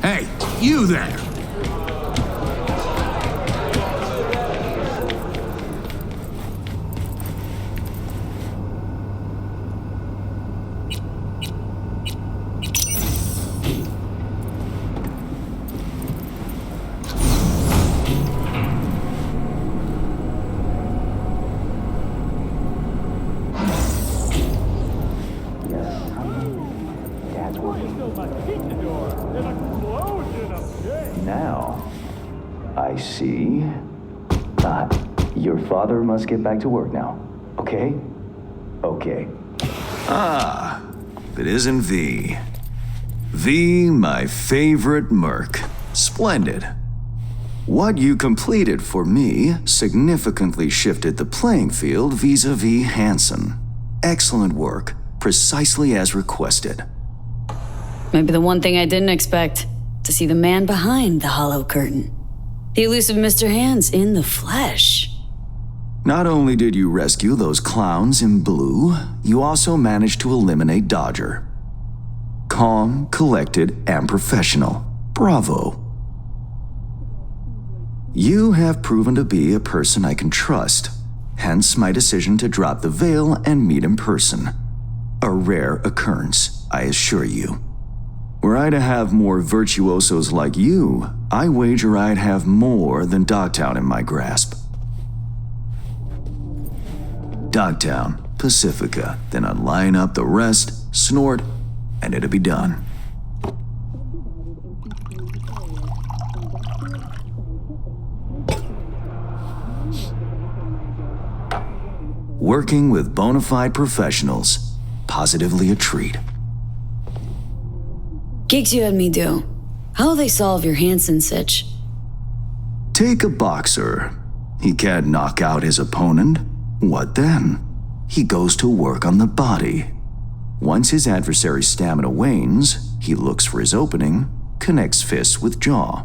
Hey, you there! Now, I see. Your father must get back to work now, okay? Okay. If it isn't V. V, my favorite merc. Splendid. What you completed for me significantly shifted the playing field vis-a-vis Hansen. Excellent work, precisely as requested. Maybe the one thing I didn't expect, to see the man behind the hollow curtain. The elusive Mr. Hands in the flesh. Not only did you rescue those clowns in blue, you also managed to eliminate Dodger. Calm, collected, and professional. Bravo. You have proven to be a person I can trust, hence my decision to drop the veil and meet in person. A rare occurrence, I assure you. Were I to have more virtuosos like you, I wager I'd have more than Dogtown in my grasp. Dogtown, Pacifica, then I'd line up the rest, snort, and it'd be done. Working with bona fide professionals, positively a treat. Gigs you had me do. How'll they solve your Hansen sitch? Take a boxer. He can't knock out his opponent. What then? He goes to work on the body. Once his adversary's stamina wanes, he looks for his opening, connects fists with jaw.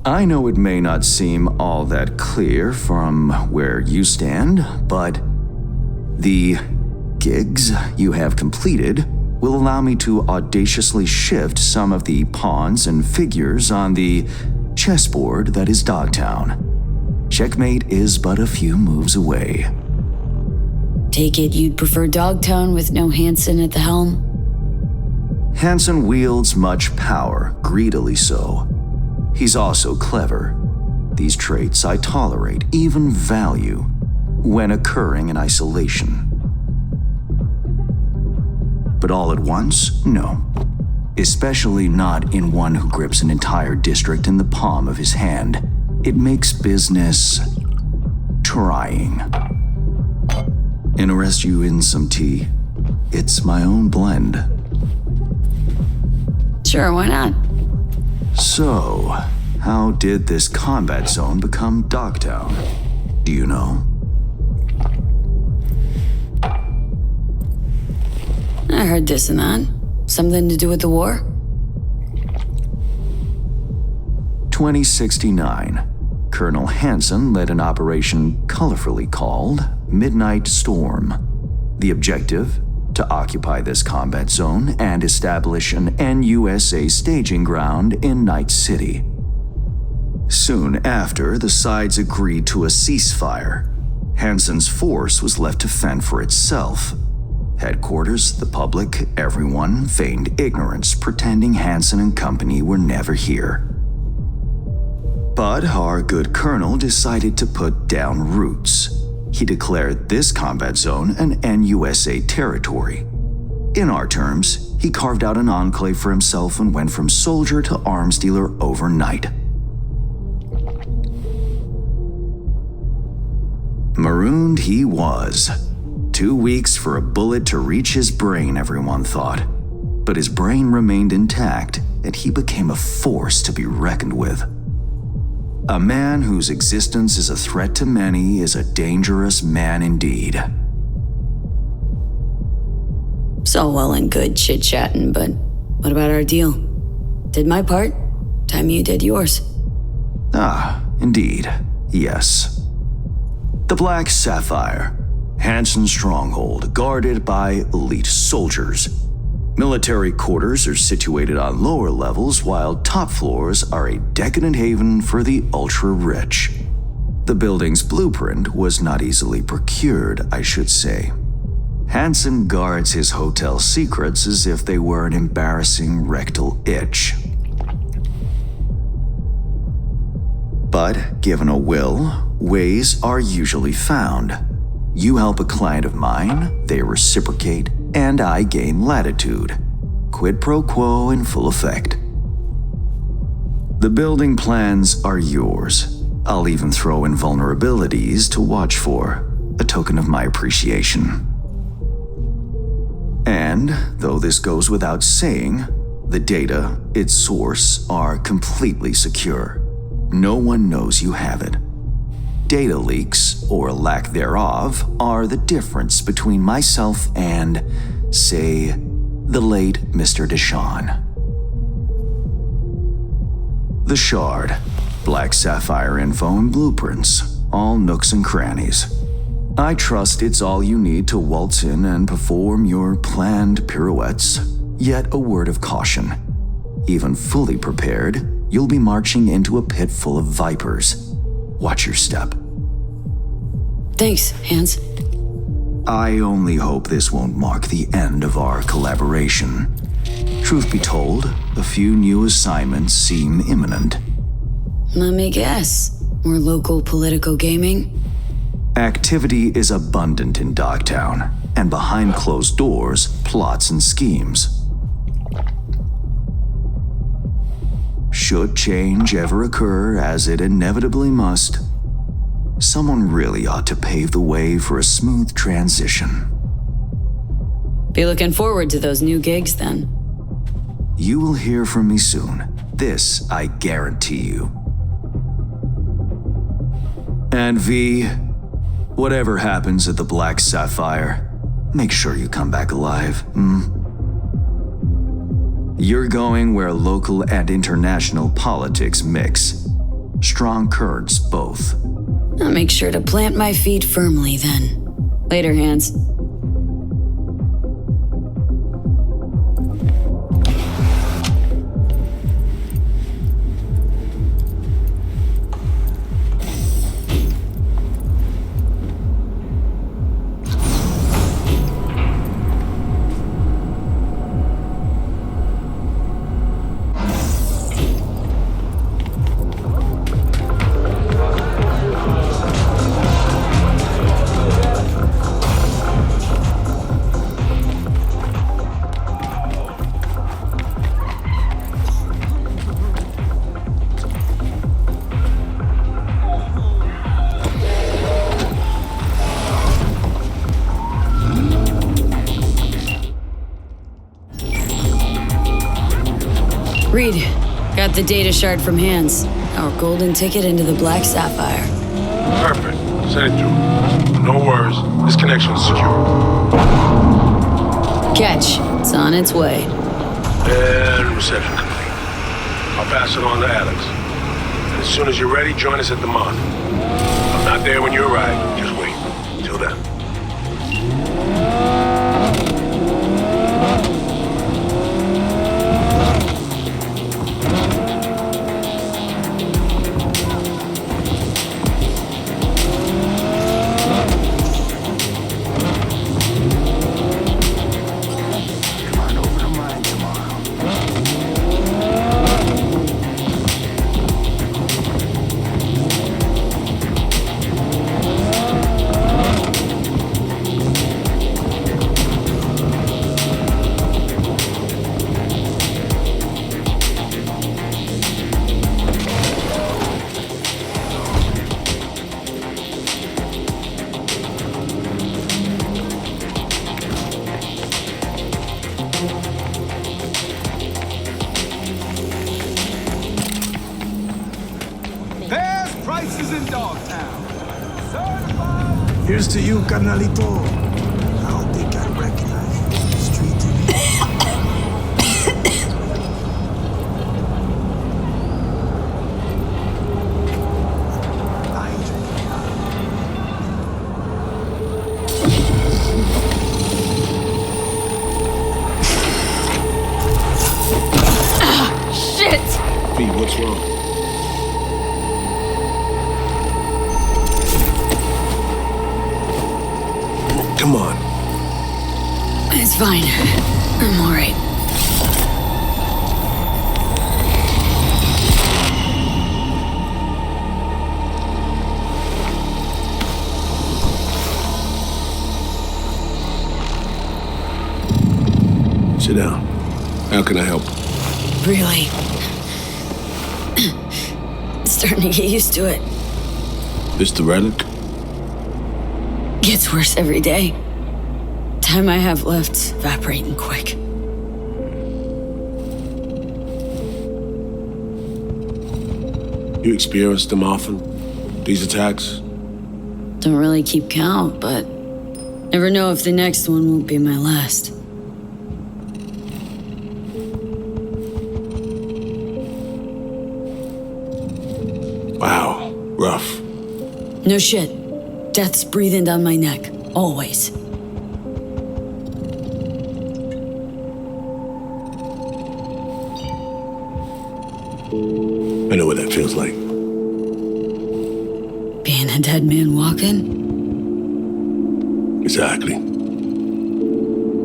I know it may not seem all that clear from where you stand, but the gigs you have completed will allow me to audaciously shift some of the pawns and figures on the chessboard that is Dogtown. Checkmate is but a few moves away. Take it you'd prefer Dogtown with no Hansen at the helm? Hansen wields much power, greedily so. He's also clever. These traits I tolerate, even value, when occurring in isolation. But all at once, no. Especially not in one who grips an entire district in the palm of his hand. It makes business trying. Interest you in some tea? It's my own blend. Sure, why not? So, how did this combat zone become Dogtown? Do you know? I heard this and that. Something to do with the war? 2069. Colonel Hansen led an operation colorfully called Midnight Storm. The objective? To occupy this combat zone and establish an NUSA staging ground in Night City. Soon after, the sides agreed to a ceasefire. Hansen's force was left to fend for itself. Headquarters, the public, everyone feigned ignorance, pretending Hansen and company were never here. But our good colonel decided to put down roots. He declared this combat zone an NUSA territory. In our terms, he carved out an enclave for himself and went from soldier to arms dealer overnight. Marooned he was. 2 weeks for a bullet to reach his brain, everyone thought. But his brain remained intact, and he became a force to be reckoned with. A man whose existence is a threat to many is a dangerous man indeed. It's all well and good chit-chatting, but what about our deal? Did my part, time you did yours. Indeed, yes. The Black Sapphire, Hansen's stronghold, guarded by elite soldiers. Military quarters are situated on lower levels, while top floors are a decadent haven for the ultra-rich. The building's blueprint was not easily procured, I should say. Hansen guards his hotel secrets as if they were an embarrassing rectal itch. But given a will, ways are usually found. You help a client of mine, they reciprocate, and I gain latitude. Quid pro quo in full effect. The building plans are yours. I'll even throw in vulnerabilities to watch for, a token of my appreciation. And, though this goes without saying, the data, its source, are completely secure. No one knows you have it. Data leaks, or lack thereof, are the difference between myself and, say, the late Mr. Deshawn. The Shard, Black Sapphire info and blueprints, all nooks and crannies. I trust it's all you need to waltz in and perform your planned pirouettes. Yet a word of caution. Even fully prepared, you'll be marching into a pit full of vipers. Watch your step. Thanks, Hans. I only hope this won't mark the end of our collaboration. Truth be told, a few new assignments seem imminent. Let me guess. More local political gaming? Activity is abundant in Dogtown, and behind closed doors, plots and schemes. Should change ever occur, as it inevitably must, someone really ought to pave the way for a smooth transition. Be looking forward to those new gigs then. You will hear from me soon. This I guarantee you. And V, whatever happens at the Black Sapphire, make sure you come back alive, You're going where local and international politics mix. Strong currents both. I'll make sure to plant my feet firmly then. Later, Hans. Reed, got the data shard from Hans. Our golden ticket into the Black Sapphire. Perfect. Send it through. No worries. This connection is secure. Catch. It's on its way. And reception complete. I'll pass it on to Alex. And as soon as you're ready, join us at the Moth. I'm not there when you arrive. Just wait. Till then. Here's to you, carnalito. I don't think I recognize you from the street. speed. What's wrong? Come on. It's fine. I'm all right. Sit down. How can I help? Really. Starting to get used to it. This the relic? Gets worse every day. Time I have left's evaporating quick. You experience them often? These attacks? Don't really keep count, but never know if the next one won't be my last. Wow, rough. No shit. Death's breathing down my neck. Always. I know what that feels like. Being a dead man walking? Exactly.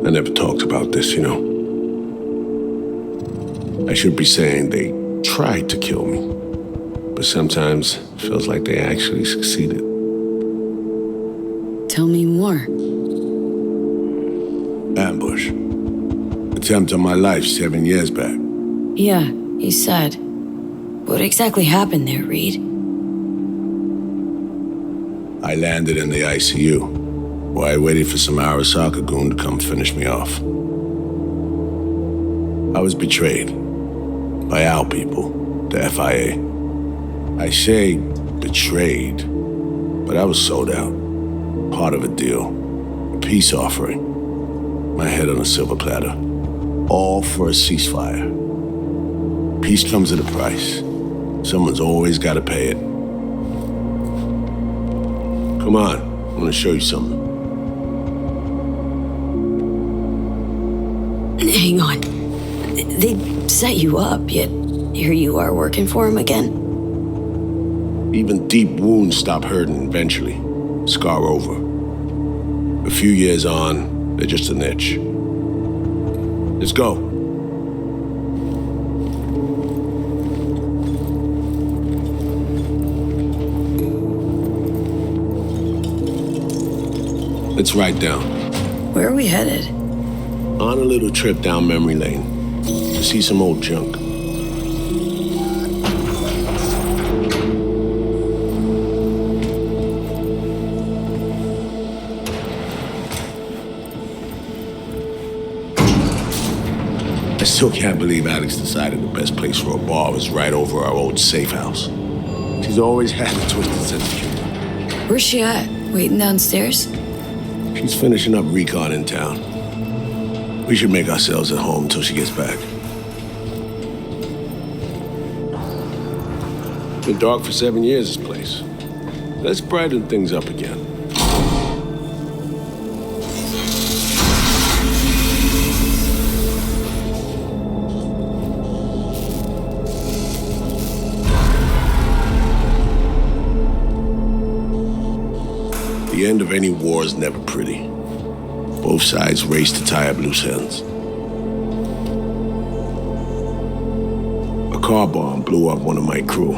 I never talked about this, you know. I should be saying they tried to kill me, but sometimes it feels like they actually succeeded. Tell me more. Ambush. Attempt on my life 7 years back. Yeah, you said. What exactly happened there, Reed? I landed in the ICU, while I waited for some Arasaka goon to come finish me off. I was betrayed by our people, the FIA. I say betrayed, but I was sold out. Part of a deal, a peace offering. My head on a silver platter. All for a ceasefire. Peace comes at a price. Someone's always got to pay it. Come on, I want to show you something. Hang on. They set you up, yet here you are working for him again? Even deep wounds stop hurting eventually. Scar over. A few years on, they're just an itch. Let's go. Let's ride down. Where are we headed? On a little trip down memory lane to see some old junk. I still can't believe Alex decided the best place for a bar was right over our old safe house. She's always had a twisted sense of humor. Where's she at? Waiting downstairs? She's finishing up recon in town. We should make ourselves at home until she gets back. Been dark for 7 years, this place. Let's brighten things up again. The end of any war is never pretty. Both sides race to tie up loose ends. A car bomb blew up one of my crew.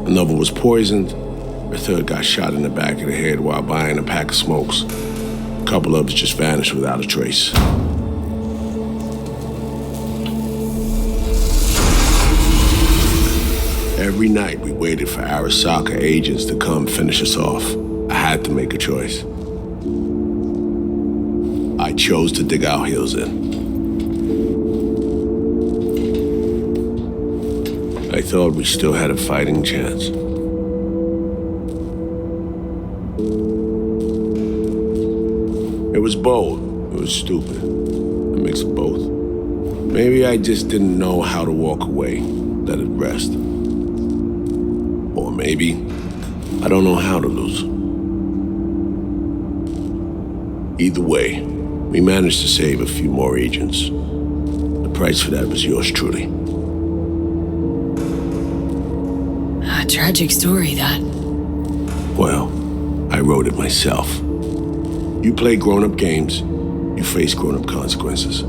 Another was poisoned. A third got shot in the back of the head while buying a pack of smokes. A couple others just vanished without a trace. Every night we waited for Arasaka agents to come finish us off. I had to make a choice. I chose to dig our heels in. I thought we still had a fighting chance. It was bold. It was stupid. A mix of both. Maybe I just didn't know how to walk away, let it rest. Or maybe I don't know how to lose. Either way, we managed to save a few more agents. The price for that was yours truly. tragic story, that. Well, I wrote it myself. You play grown-up games, you face grown-up consequences.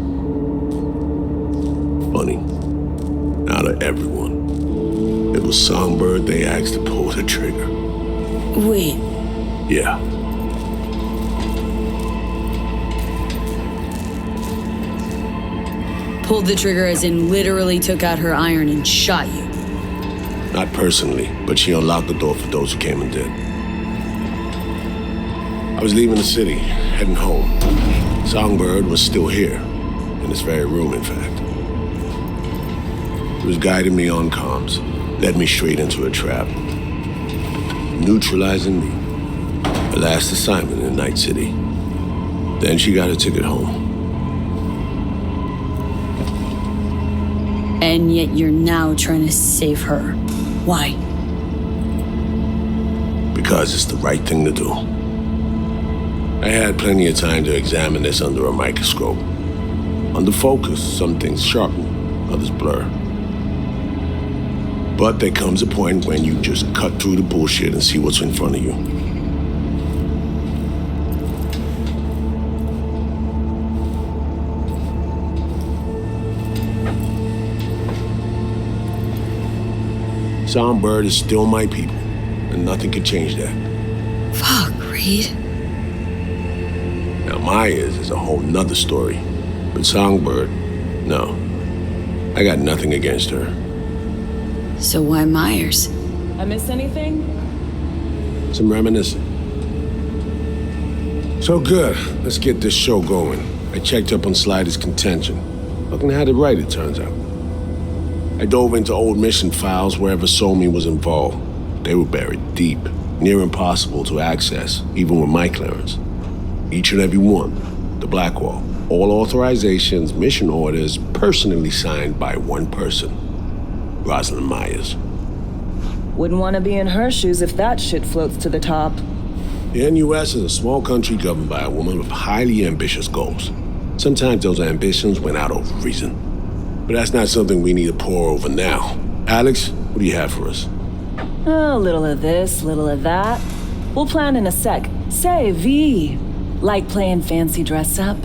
Funny. Out of everyone, it was Songbird they asked to pull the trigger. Wait, Yeah. pulled the trigger as in literally took out her iron and shot you. Not personally, but she unlocked the door for those who came and did. I was leaving the city, heading home. Songbird was still here, in this very room, in fact. He was guiding me on comms, led me straight into a trap, neutralizing me. Her last assignment in Night City. Then she got a ticket home. And yet you're now trying to save her. Why? Because it's the right thing to do. I had plenty of time to examine this under a microscope. Under focus, some things sharpen, others blur. But there comes a point when you just cut through the bullshit and see what's in front of you. Songbird is still my people, and nothing can change that. Fuck, Reed. Now Myers is a whole nother story, but Songbird, no. I got nothing against her. So why Myers? I miss anything? Some reminiscing. So good, let's get this show going. I checked up on Slider's contention. Fucking had it right, it turns out. I dove into old mission files wherever Somi was involved. They were buried deep, near impossible to access, even with my clearance. Each and every one, the Blackwall, all authorizations, mission orders, personally signed by one person, Rosalind Myers. Wouldn't want to be in her shoes if that shit floats to the top. The NUS is a small country governed by a woman with highly ambitious goals. Sometimes those ambitions went out of reason. But that's not something we need to pour over now. Alex, what do you have for us? A little of this, little of that. We'll plan in a sec. Say, V, like playing fancy dress up?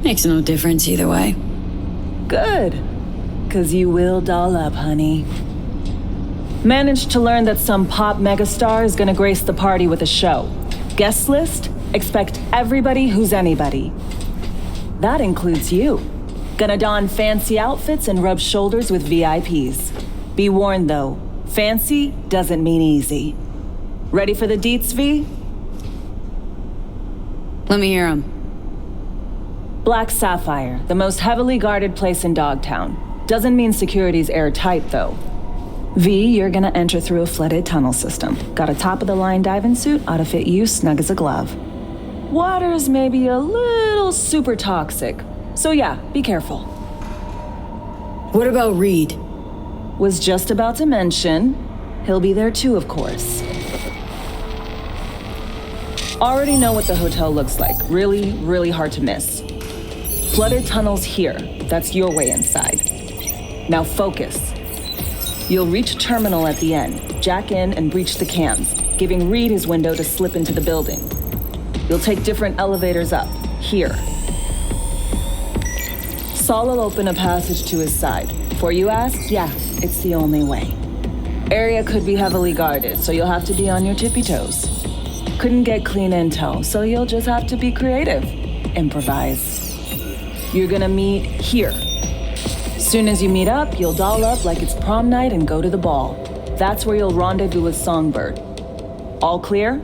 Makes no difference either way. Good, 'cause you will doll up, honey. Managed to learn that some pop megastar is gonna grace the party with a show. Guest list? Expect everybody who's anybody. That includes you. Gonna don fancy outfits and rub shoulders with VIPs. Be warned though, fancy doesn't mean easy. Ready for the deets, V? Let me hear him. Black Sapphire, the most heavily guarded place in Dogtown. Doesn't mean security's airtight though. V, you're gonna enter through a flooded tunnel system. Got a top-of-the-line diving suit, ought to fit you snug as a glove. Water's maybe a little super toxic. So yeah, be careful. What about Reed? Was just about to mention, he'll be there too, of course. Already know what the hotel looks like. Really, really hard to miss. Flooded tunnels here. That's your way inside. Now focus. You'll reach a terminal at the end, jack in and breach the cams, giving Reed his window to slip into the building. You'll take different elevators up, here. Saul will open a passage to his side. Before you ask, yeah, it's the only way. Area could be heavily guarded, so you'll have to be on your tippy toes. Couldn't get clean intel, so you'll just have to be creative. Improvise. You're gonna meet here. Soon as you meet up, you'll doll up like it's prom night and go to the ball. That's where you'll rendezvous with Songbird. All clear?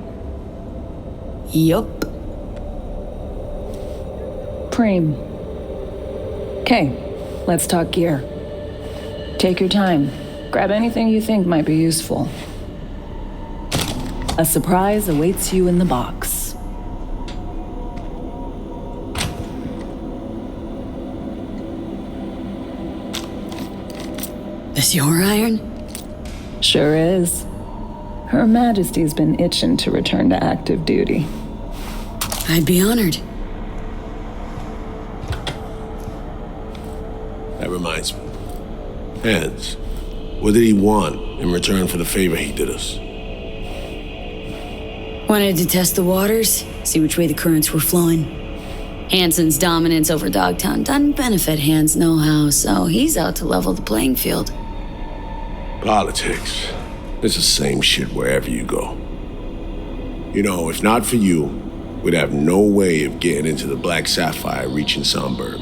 Yup. Preem. Okay, let's talk gear. Take your time. Grab anything you think might be useful. A surprise awaits you in the box. This your iron? Sure is. Her Majesty's been itching to return to active duty. I'd be honored. That reminds me. Hands. What did he want in return for the favor he did us? Wanted to test the waters, see which way the currents were flowing. Hansen's dominance over Dogtown doesn't benefit Hans know-how, so he's out to level the playing field. Politics. It's the same shit wherever you go. You know, if not for you, we'd have no way of getting into the Black Sapphire reaching Songbird.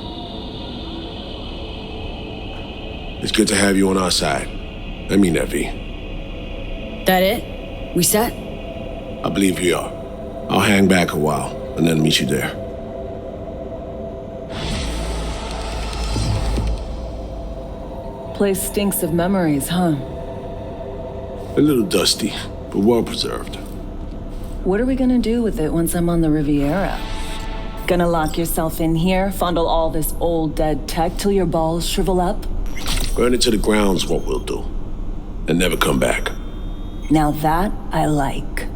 It's good to have you on our side. I mean that, V. That it? We set? I believe we are. I'll hang back a while and then meet you there. Place stinks of memories, huh? A little dusty, but well preserved. What are we gonna do with it once I'm on the Riviera? Gonna lock yourself in here, fondle all this old dead tech till your balls shrivel up? Burn it to the ground's what we'll do. And never come back. Now that I like.